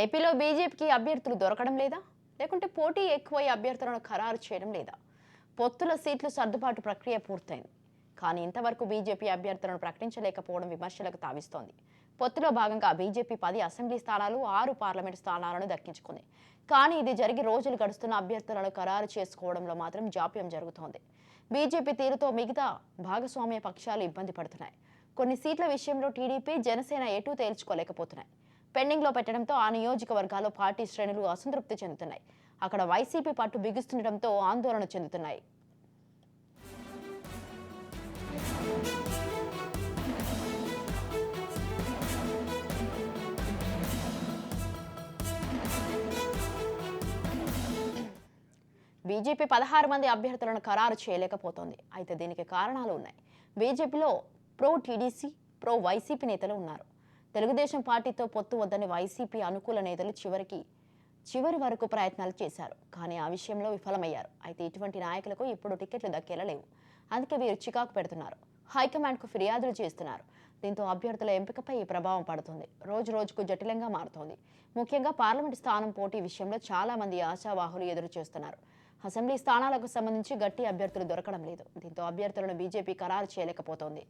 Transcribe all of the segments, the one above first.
ఏపీలో బీజేపీకి అభ్యర్థులు దొరకడం లేదా? లేకుంటే పోటీ ఎక్కువై అభ్యర్థులను ఖరారు చేయడం లేదా? పొత్తుల సీట్లు సర్దుబాటు ప్రక్రియ పూర్తయింది. కానీ ఇంతవరకు బీజేపీ అభ్యర్థులను ప్రకటించలేకపోవడం విమర్శలకు తావిస్తోంది. పొత్తులో భాగంగా బీజేపీ 10 అసెంబ్లీ స్థానాలు, 6 పార్లమెంటు స్థానాలను దక్కించుకుంది. కానీ ఇది జరిగి రోజులు గడుస్తున్న అభ్యర్థులను ఖరారు చేసుకోవడంలో మాత్రం జాప్యం జరుగుతోంది. బీజేపీ తీరుతో మిగతా భాగస్వామ్య పక్షాలు ఇబ్బంది పడుతున్నాయి. కొన్ని సీట్ల విషయంలో టీడీపీ, జనసేన ఎటూ తేల్చుకోలేకపోతున్నాయి. పెండింగ్ లో పెట్టడంతో ఆ నియోజకవర్గాల్లో పార్టీ శ్రేణులు అసంతృప్తి చెందుతున్నాయి. అక్కడ వైసీపీ పట్టు బిగుస్తుండటంతో ఆందోళన చెందుతున్నాయి. బీజేపీ 16 మంది అభ్యర్థులను ఖరారు చేయలేకపోతోంది. అయితే దీనికి కారణాలు ఉన్నాయి. బీజేపీలో ప్రో టీడీసీ, ప్రో వైసీపీ నేతలు ఉన్నారు. తెలుగుదేశం పార్టీతో పొత్తు వద్దని వైసీపీ అనుకూల నేతలు చివరి వరకు ప్రయత్నాలు చేశారు. కానీ ఆ విషయంలో విఫలమయ్యారు. అయితే ఇటువంటి నాయకులకు ఇప్పుడు టికెట్లు దక్కేలా లేవు. అందుకే వీరు చికాకు పెడుతున్నారు. హైకమాండ్కు ఫిర్యాదులు చేస్తున్నారు. దీంతో అభ్యర్థుల ఎంపికపై ఈ ప్రభావం పడుతుంది. రోజు రోజుకు జటిలంగా మారుతోంది. ముఖ్యంగా పార్లమెంటు స్థానం పోటీ విషయంలో చాలా మంది ఆశావాహులు ఎదురు చూస్తున్నారు. అసెంబ్లీ స్థానాలకు సంబంధించి గట్టి అభ్యర్థులు దొరకడం లేదు. దీంతో అభ్యర్థులను బీజేపీ ఖరారు చేయలేకపోతోంది.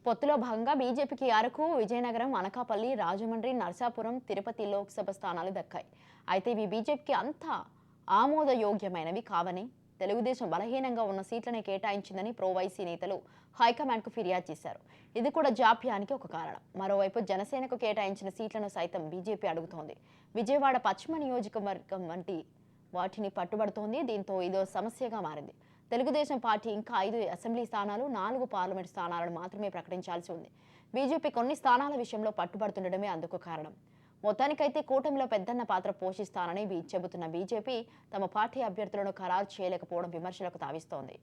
పొత్తులో భాగంగా బీజేపీకి అరకు, విజయనగరం, అనకాపల్లి, రాజమండ్రి, నర్సాపురం, తిరుపతి లోక్సభ స్థానాలు దక్కాయి. అయితే ఇవి బీజేపీకి అంత ఆమోదయోగ్యమైనవి కావని, తెలుగుదేశం బలహీనంగా ఉన్న సీట్లనే కేటాయించిందని ప్రోవైసీ నేతలు హైకమాండ్కు ఫిర్యాదు చేశారు. ఇది కూడా జాప్యానికి ఒక కారణం. మరోవైపు జనసేనకు కేటాయించిన సీట్లను సైతం బీజేపీ అడుగుతోంది. విజయవాడ పశ్చిమ నియోజకవర్గం వంటి వాటిని పట్టుబడుతోంది. దీంతో ఇదో సమస్యగా మారింది. తెలుగుదేశం పార్టీ ఇంకా 5 అసెంబ్లీ స్థానాలు, 4 పార్లమెంట్ స్థానాలను మాత్రమే ప్రకటించాల్సి ఉంది. బీజేపీ కొన్ని స్థానాల విషయంలో పట్టుబడుతుండడమే అందుకు కారణం. మొత్తానికైతే కూటమిలో పెద్దన్న పాత్ర పోషిస్తానని చెబుతున్న బీజేపీ తమ పార్టీ అభ్యర్థులను ఖరారు చేయలేకపోవడం విమర్శలకు తావిస్తోంది.